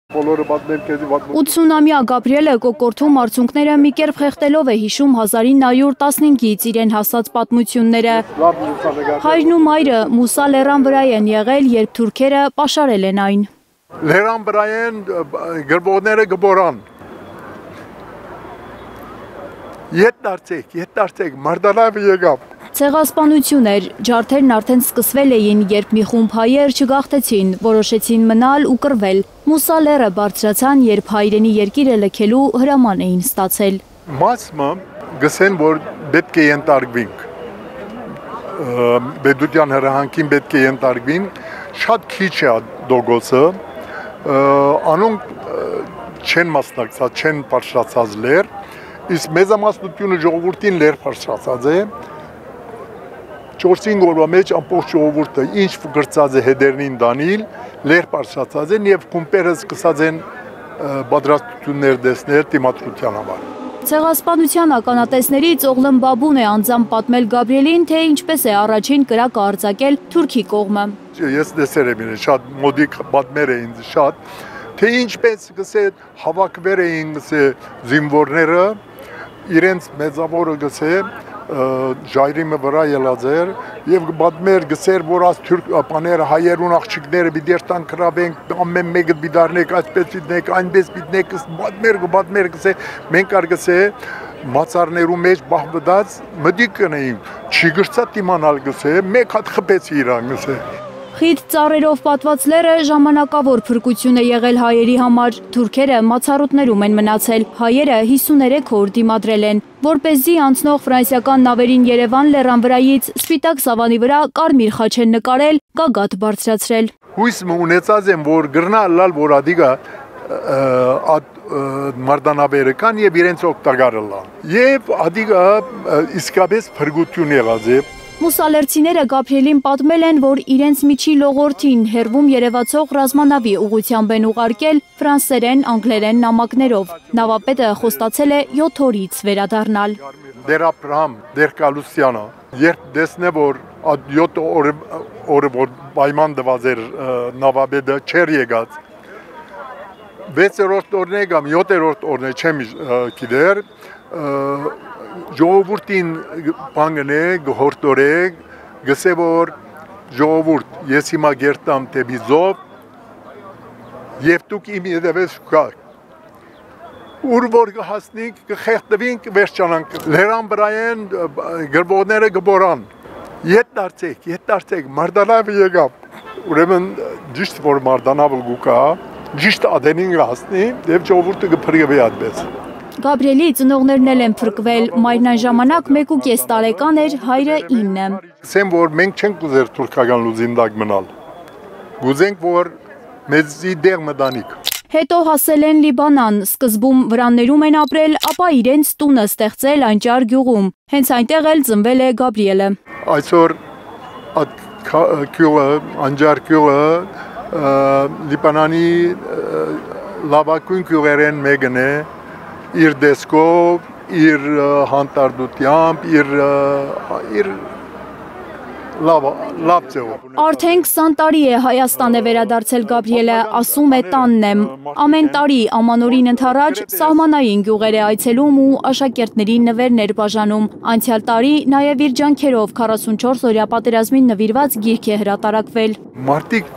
80-ամյա Գաբրիելը կոկորդում արցունքները մի կերպ խեղդելով է հիշում 1915-ից իրեն հասած պատմությունները։ Հայրն ու մայրը Մուսա լեռան վրա են եղել, երբ թուրքերը պաշարել են այն։ Լեռան վրա են գրվողները գբորան։ Ետ դարձեք, մարտալավը եկավ։ Ցեղասպանություն էր, ջարդերն արդեն սկսվել էին, երբ մի խումբ հայեր չգաղթեցին, որոշեցին մնալ ու կռվել։ Մուսա լեռը բարձրացան, երբ հայրենի երկիրը լքելու հրաման էին ստացել։ Մասը գսեն, որ պետք է ենթարկվենք։ Պետության հրահանգին պետք է ենթարկվենք, շատ քիչ է դոգոսը, անոնք չեն մասնակցած, չեն բարձրացած լեռ, իսկ մեծամասնությունը ժողովրդին լեռ բարձրացած է։ 4-5 օրվա մեջ ամբողջ ժողովուրդը ինչ գրծած է հետերնին դանիլ, լեռ բարձրացած են եւ խումբերը սկսած են պատրաստություններ դեսնել դիմադրության համար։ Ցեղասպանության ականատեսներից Օղլեմ Բաբուն է անձամբ պատմել Գաբրիելին, թե ինչպես է առաջին կրակը արձակել թուրքի կողմը։ Ես դեսեր եմ իրեն, շատ մոդիկ պատմեր էին շատ, թե ինչպես գսե հավաքվեր էին գսե զինվորները, իրենց մեծավորը գսե ժայրիմը վրա ելած էր եւ պատմեր գսեր, որ աս թուրք բաները հայերուն աղջիկները պիտի երթան կրավենք, ամեն մեկը պիտի այսպես պիտնեք, այնպես պիտնեք, պատմեր գսե, մենք արգսե մացարներու մեջ բահվդած մդիկ կնեին, չի գրծած իմանալ գսե, մեկ հատ խփեց իրան գսե։ Խիտ ծառերով պատված լեռը ժամանակավոր փրկություն է եղել հայերի համար, թուրքերը մացառուտներում են մնացել, հայերը 53 օր դիմադրել են, որպեսզի անցնող ֆրանսիական նավերին Երևան լեռան վրայից սպիտակ սավանի վրա կարմիր խաչ են նկարել, գագաթ բարձրացրել։ Հույս ունեցած եմ, որ գրնա լալ, որ ադիգա մարտանավերը կան եւ իրենց օգտակարը լան։ Եվ ադիգա իսկապես փրկություն եղած է։ Մուսալերցիները Գաբրիելին պատմել են, որ իրենց միջի լողորդին հեռվում երևացող ռազմանավի ուղղությամբ են ուղարկել ֆրանսերեն, անգլերեն նամակներով։ Նավապետը խոստացել է 7 օրից վերադառնալ։ Դեր Աբրահամ, դեր Կալուսյանը, երբ դեսնե որ 7 օրը որ պայման դված էր նավապետը չեր եկած, 6-րդ օրն է կամ 7-րդ օրն է չեմ գիտեր, ժողովուրդին բանգնե գհորտորեք գսե որ ժողովուրդ ես հիմա գերտամ դեպի զով եւ դուք իմ ետևից գաք ուր որ կհասնենք կխեղդվենք վերջանանք լեռան վրա են գրվողները գբորան ետ դարձեք մարտալավը եկավ ուրեմն ճիշտ որ մարտանավը գուկա ճիշտ ադենին հասնի եւ ժողովուրդը կփրկվի այդպես։ Գաբրիելի ծնողներն էլ են փրկվել, մայրն այն ժամանակ 1.5 տարեկան էր, հայրը 9։ Ասեմ, որ մենք չենք ուզեր թուրքական լուզինդակ մնալ, գուզենք, որ մեզի դեղ մտանիք։ Հետո հասել են Լիբանան, սկզբում վրաններում են ապրել, ապա իրենց տունը ստեղծել Անճար գյուղում, հենց այնտեղ էլ ծնվել է Գաբրիելը։ Այսօր Անճար գյուղը Լիբանանի լավագույն գյուղերեն մեկն է, իր դեսկով, իր հանդարտությամբ, իր լավ ձևով։ Արդեն 20 տարի է Հայաստան է վերադարձել Գաբրիելը, ասում է տանն եմ։ Ամեն տարի ամանորին ընդառաջ սահմանային գյուղեր է այցելում ու աշակերտների նվերներ բաժանում։ Անցյալ տարի նաև իր ջանքերով 44 օրյա պատերազմին նվիրված գիրք է հրատարակվել։ Մարդիկ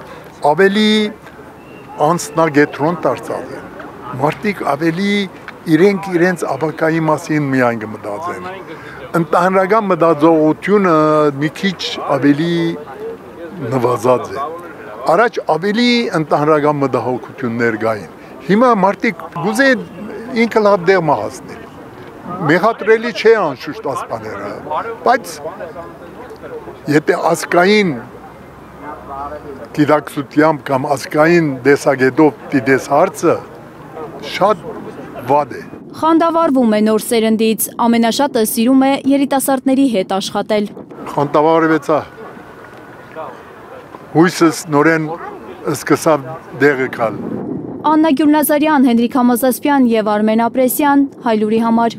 ավելի անձնագետրոն դարձած են։ Մարդիկ ավելի իրենց ապակայի մասին միայն կմտածեն։ Ընդհանրական մտածողությունը մի քիչ ավելի նվազած է։ Առաջ ավելի ընդհանրական մտահոգություններ կային։ Հիմա մարդիկ գուզե ինքը լավ դեղ հասնել։ Մեղադրելի չէ անշուշտ ասպաները, բայց եթե ազգային գիտակցությամբ կամ ազգային տեսակետով դիտես հարցը շատ վատ է։ Խանդավառվում է նոր սերնդից, ամենաշատը սիրում է երիտասարդների հետ աշխատել։ Խանդավառվեցա, հույսս նորեն սկսավ դեղը կալ։ Աննա Գյուլնազարյան, Հենրիկ Համազասպյան և Արմեն Ապրեսյան, Հայլուրի համար։